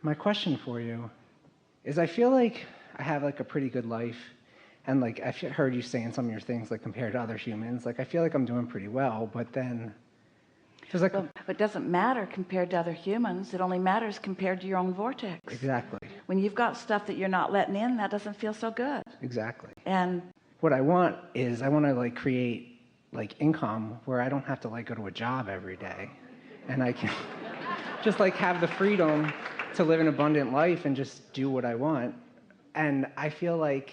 my question for you is, I feel like I have like a pretty good life, and like I've heard you saying some of your things, like compared to other humans, like I feel like I'm doing pretty well, but then it feels like but it doesn't matter compared to other humans. It only matters compared to your own vortex. Exactly. When you've got stuff that you're not letting in, that doesn't feel so good. Exactly. And what I want is, I want to like create like income where I don't have to like go to a job every day, and I can just like have the freedom to live an abundant life and just do what I want. And I feel like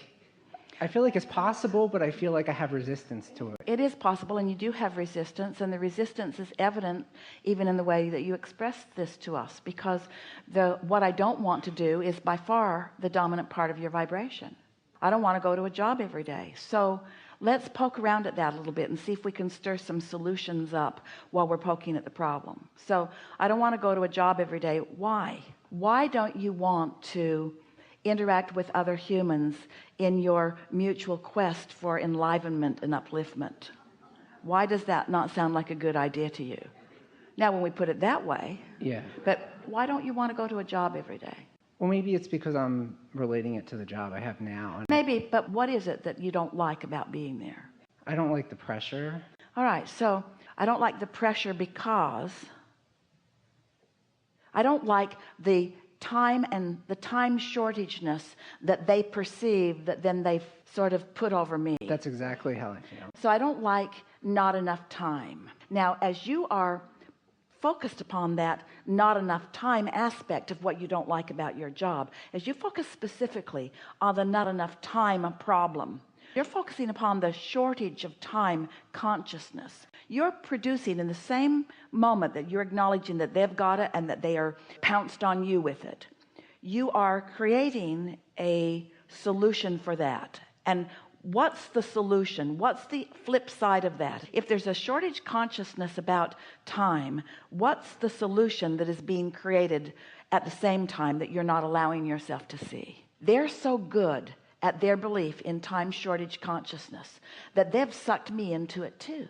it's possible, but I feel like I have resistance to it. it is possible, and you do have resistance, and the resistance is evident even in the way that you express this to us, because what I don't want to do is by far the dominant part of your vibration. I don't want to go to a job every day. So let's poke around at that a little bit and see if we can stir some solutions up while we're poking at the problem. So I don't want to go to a job every day. Why don't you want to interact with other humans in your mutual quest for enlivenment and upliftment? Why does that not sound like a good idea to you? Now, when we put it that way, Yeah. but why don't you want to go to a job every day? Well, maybe it's because I'm relating it to the job I have now. And Maybe, but what is it that you don't like about being there? I don't like the pressure. All right, so I don't like the pressure because I don't like the time and the time shortageness that they perceive that then they sort of put over me. That's exactly how I feel. So I don't like not enough time. Now, as you are focused upon that not enough time aspect of what you don't like about your job, as you focus specifically on the not enough time problem, you're focusing upon the shortage of time consciousness. You're producing, in the same moment that you're acknowledging that they've got it and that they are pounced on you with it, you are creating a solution for that. And what's the solution? What's the flip side of that? If there's a shortage consciousness about time, what's the solution that is being created at the same time that you're not allowing yourself to see? They're so good at their belief in time shortage consciousness that they've sucked me into it too.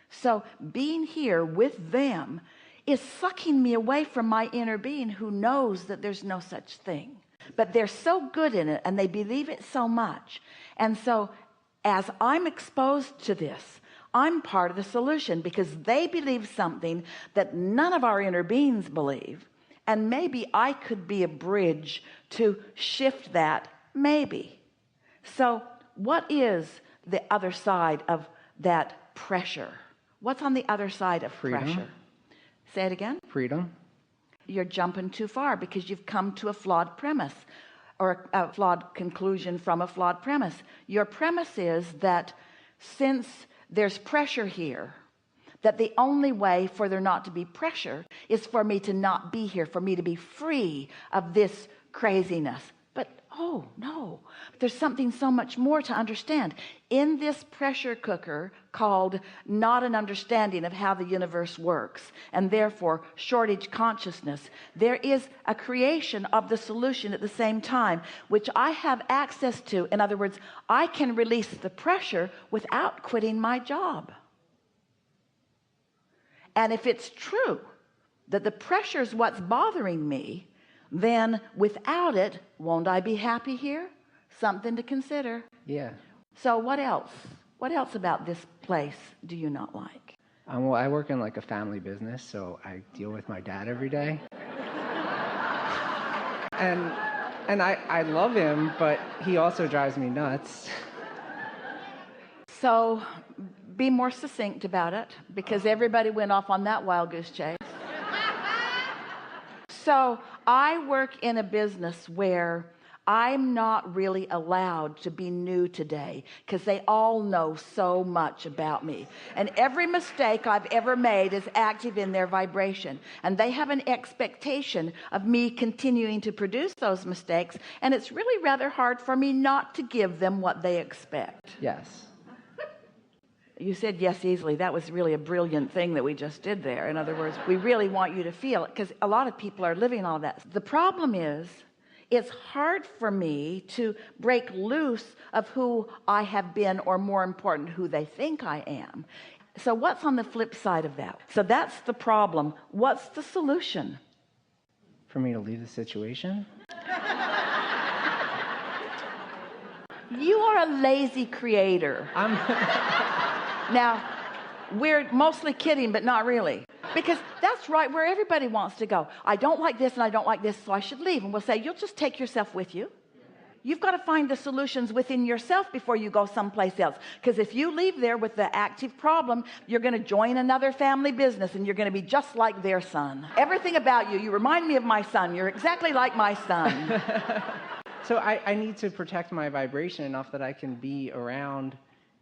So being here with them is sucking me away from my inner being, who knows that there's no such thing. But they're so good in it, and they believe it so much. And so as I'm exposed to this, I'm part of the solution, because they believe something that none of our inner beings believe. And maybe I could be a bridge to shift that, maybe. So what is the other side of that pressure? What's on the other side of Freedom. pressure? Say it again. Freedom. You're jumping too far, because you've come to a flawed premise, or a flawed conclusion from a flawed premise. Your premise is that since there's pressure here, that the only way for there not to be pressure is for me to not be here, for me to be free of this craziness. But oh no, there's something so much more to understand. In this pressure cooker called not an understanding of how the universe works, and therefore shortage consciousness, there is a creation of the solution at the same time, which I have access to. In other words, I can release the pressure without quitting my job. And if it's true that the pressure is what's bothering me, then without it, won't I be happy here? Something to consider. Yeah. So what else? What else about this place do you not like? Well, I work in like a family business, so I deal with my dad every day. and I love him, but he also drives me nuts. So be more succinct about it, because everybody went off on that wild goose chase. So I work in a business where I'm not really allowed to be new today, because they all know so much about me. And every mistake I've ever made is active in their vibration. And they have an expectation of me continuing to produce those mistakes. And it's really rather hard for me not to give them what they expect. Yes. You said yes easily. That was really a brilliant thing that we just did there. In other words, we really want you to feel it, because a lot of people are living all that. The problem is, it's hard for me to break loose of who I have been, or more important, who they think I am. So what's on the flip side of that? So that's the problem. What's the solution? for me to leave the situation. You are a lazy creator. Now, we're mostly kidding, but not really. Because that's right where everybody wants to go. I don't like this and I don't like this, so I should leave. And we'll say, you'll just take yourself with you. You've got to find the solutions within yourself before you go someplace else. Because if you leave there with the active problem, you're going to join another family business and you're going to be just like their son. Everything about you remind me of my son. You're exactly like my son. So I need to protect my vibration enough that I can be around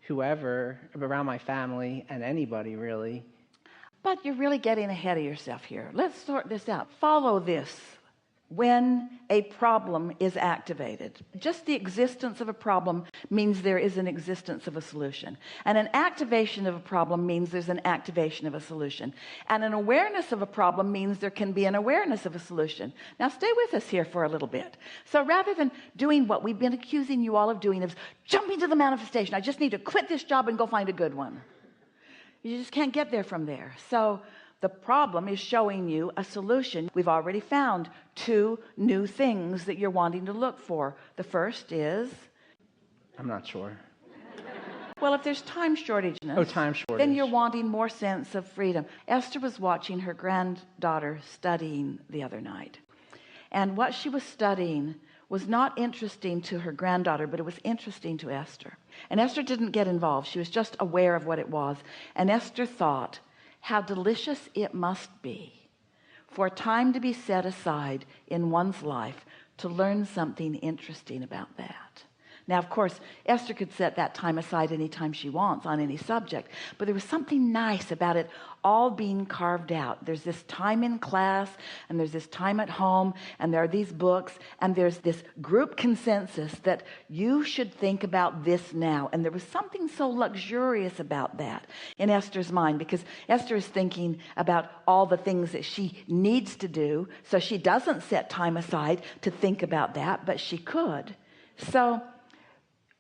whoever, around my family and anybody really. But you're really getting ahead of yourself here. Let's sort this out. Follow this. When a problem is activated, just the existence of a problem means there is an existence of a solution. And an activation of a problem means there's an activation of a solution. And an awareness of a problem means there can be an awareness of a solution. Now stay with us here for a little bit. So rather than doing what we've been accusing you all of doing, of jumping to the manifestation, I just need to quit this job and go find a good one. You just can't get there from there. So the problem is showing you a solution. We've already found 2 new things that you're wanting to look for. The first is? I'm not sure. Well, if there's time shortage, time shortage, then you're wanting more sense of freedom. Esther was watching her granddaughter studying the other night. And what she was studying was not interesting to her granddaughter, but it was interesting to Esther. And Esther didn't get involved. She was just aware of what it was. And Esther thought, how delicious it must be for time to be set aside in one's life to learn something interesting about that. Now, of course, Esther could set that time aside anytime she wants on any subject, but there was something nice about it all being carved out. There's this time in class, and there's this time at home, and there are these books, and there's this group consensus that you should think about this now. And there was something so luxurious about that in Esther's mind, because Esther is thinking about all the things that she needs to do, so she doesn't set time aside to think about that, but she could. So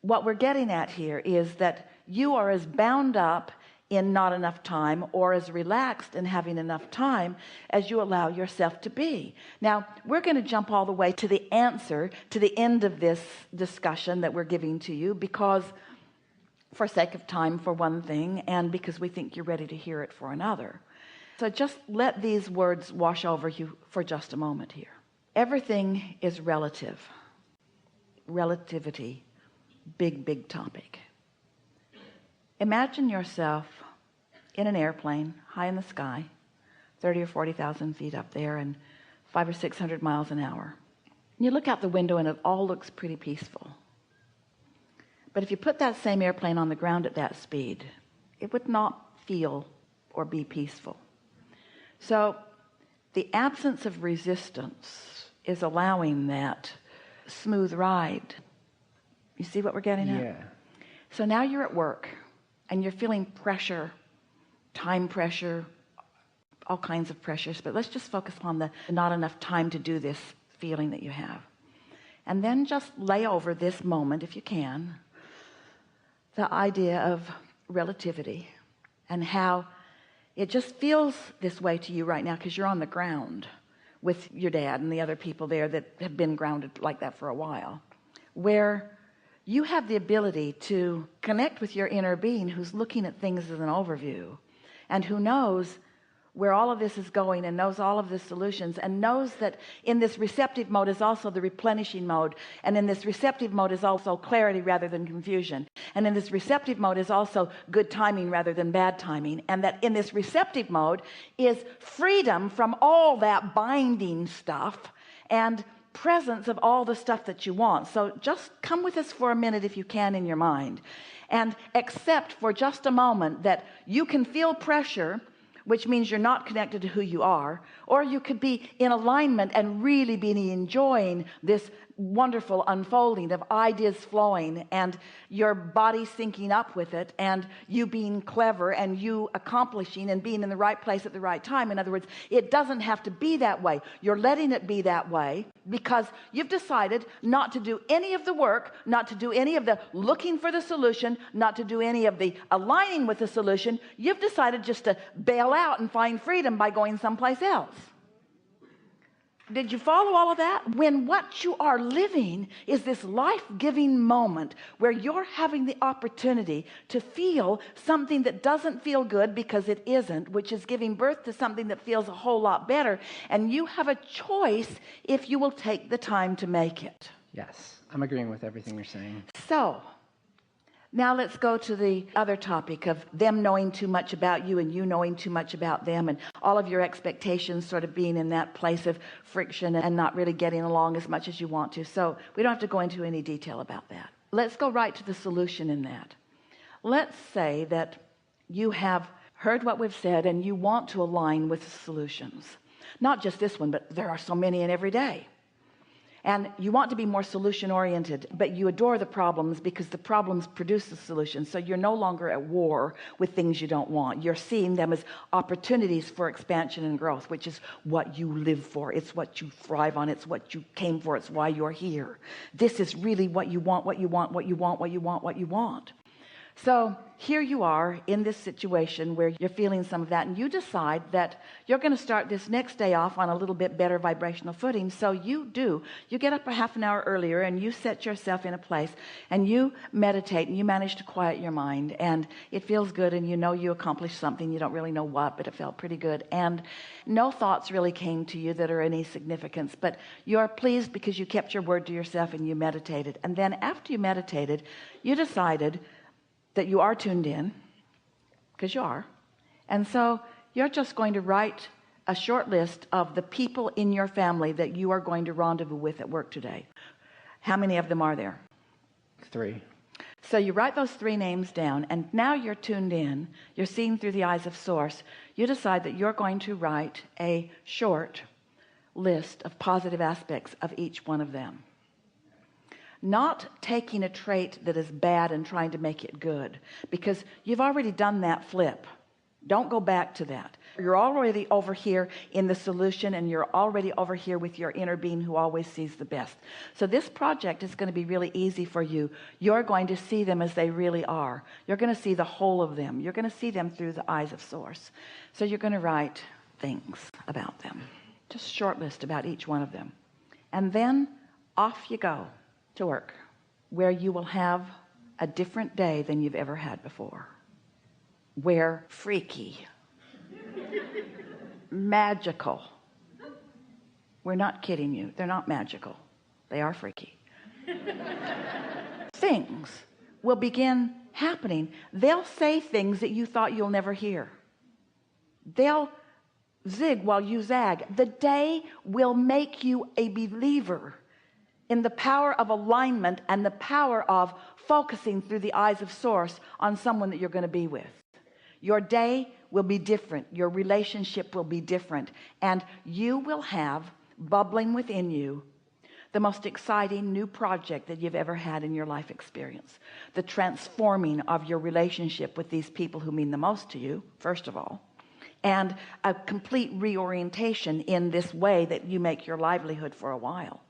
what we're getting at here is that you are as bound up in not enough time or as relaxed in having enough time as you allow yourself to be. Now, we're going to jump all the way to the answer, to the end of this discussion that we're giving to you, because for sake of time for one thing, and because we think you're ready to hear it for another. So just let these words wash over you for just a moment here. Everything is relative. Relativity. Big topic. Imagine yourself in an airplane high in the sky, 30 or 40,000 feet up there, and 500 or 600 miles an hour. You look out the window and it all looks pretty peaceful. But if you put that same airplane on the ground at that speed, it would not feel or be peaceful. So the absence of resistance is allowing that smooth ride. You see what we're getting at? Yeah. So now you're at work and you're feeling pressure, time pressure, all kinds of pressures, but let's just focus on the not enough time to do this feeling that you have. And then just lay over this moment, if you can, the idea of relativity and how it just feels this way to you right now because you're on the ground with your dad and the other people there that have been grounded like that for a while, where you have the ability to connect with your inner being who's looking at things as an overview and who knows where all of this is going and knows all of the solutions and knows that in this receptive mode is also the replenishing mode, and in this receptive mode is also clarity rather than confusion, and in this receptive mode is also good timing rather than bad timing, and that in this receptive mode is freedom from all that binding stuff and presence of all the stuff that you want. So just come with us for a minute if you can in your mind and accept for just a moment that you can feel pressure, which means you're not connected to who you are, or you could be in alignment and really be enjoying this wonderful unfolding of ideas flowing and your body syncing up with it and you being clever and you accomplishing and being in the right place at the right time. In other words, it doesn't have to be that way. You're letting it be that way because you've decided not to do any of the work, not to do any of the looking for the solution, not to do any of the aligning with the solution. You've decided just to bail out and find freedom by going someplace else. Did you follow all of that? When what you are living is this life-giving moment where you're having the opportunity to feel something that doesn't feel good because it isn't, which is giving birth to something that feels a whole lot better. And you have a choice if you will take the time to make it. Yes, I'm agreeing with everything you're saying. So now let's go to the other topic of them knowing too much about you and you knowing too much about them, and all of your expectations sort of being in that place of friction and not really getting along as much as you want to. So we don't have to go into any detail about that. Let's go right to the solution in that. Let's say that you have heard what we've said and you want to align with the solutions. Not just this one, but there are so many in every day. And you want to be more solution oriented, but you adore the problems because the problems produce the solutions. So you're no longer at war with things you don't want. You're seeing them as opportunities for expansion and growth, which is what you live for. It's what you thrive on. It's what you came for. It's why you're here. This is really what you want, what you want, what you want, what you want, what you want. So here you are in this situation where you're feeling some of that, and you decide that you're going to start this next day off on a little bit better vibrational footing. So you get up a half an hour earlier and you set yourself in a place and you meditate and you manage to quiet your mind, and it feels good, and you know you accomplished something. You don't really know what, but it felt pretty good, and no thoughts really came to you that are any significance, but you're pleased because you kept your word to yourself and you meditated. And then after you meditated, you decided that you are tuned in, because you are, and so you're just going to write a short list of the people in your family that you are going to rendezvous with at work today. How many of them are there? 3. So you write those 3 names down, and now you're tuned in, you're seeing through the eyes of source. You decide that you're going to write a short list of positive aspects of each one of them. Not taking a trait that is bad and trying to make it good, because you've already done that flip. Don't go back to that. You're already over here in the solution, and you're already over here with your inner being who always sees the best. So this project is going to be really easy for you. You're going to see them as they really are. You're going to see the whole of them. You're going to see them through the eyes of source. So you're going to write things about them, just a short list about each one of them, and then off you go to work, where you will have a different day than you've ever had before, where freaky, magical, we're not kidding you, they're not magical, they are freaky, things will begin happening. They'll say things that you thought you'll never hear. They'll zig while you zag. The day will make you a believer in the power of alignment and the power of focusing through the eyes of source on someone that you're going to be with. Your day will be different. Your relationship will be different. And you will have bubbling within you the most exciting new project that you've ever had in your life experience. The transforming of your relationship with these people who mean the most to you, first of all, and a complete reorientation in this way that you make your livelihood for a while.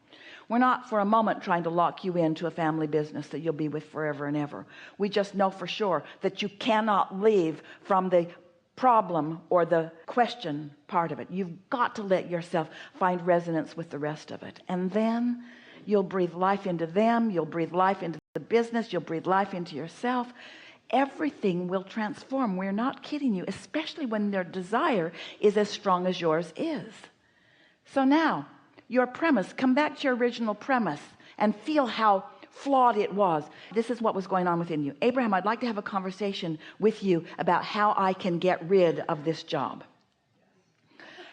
We're not for a moment trying to lock you into a family business that you'll be with forever and ever. We just know for sure that you cannot leave from the problem or the question part of it. You've got to let yourself find resonance with the rest of it, and then you'll breathe life into them. You'll breathe life into the business. You'll breathe life into yourself. Everything will transform. We're not kidding you, especially when their desire is as strong as yours is. So now your premise, come back to your original premise and feel how flawed it was. This is what was going on within you. Abraham, I'd like to have a conversation with you about how I can get rid of this job.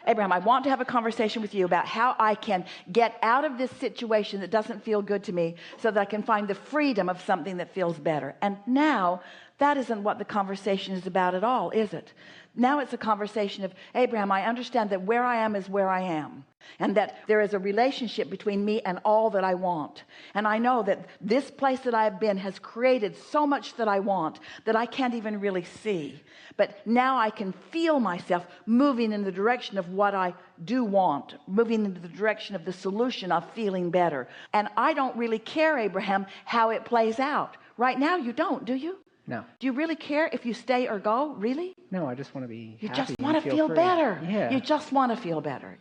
Abraham, I want to have a conversation with you about how I can get out of this situation that doesn't feel good to me so that I can find the freedom of something that feels better. And now that isn't what the conversation is about at all, is it? Now it's a conversation of, Abraham, I understand that where I am is where I am, and that there is a relationship between me and all that I want. And I know that this place that I have been has created so much that I want that I can't even really see. But now I can feel myself moving in the direction of what I do want, moving into the direction of the solution of feeling better. And I don't really care, Abraham, how it plays out. Right now you don't, do you? No. Do you really care if you stay or go? Really? No, I just want to be You happy just want to feel free. better. Yeah. You just want to feel better.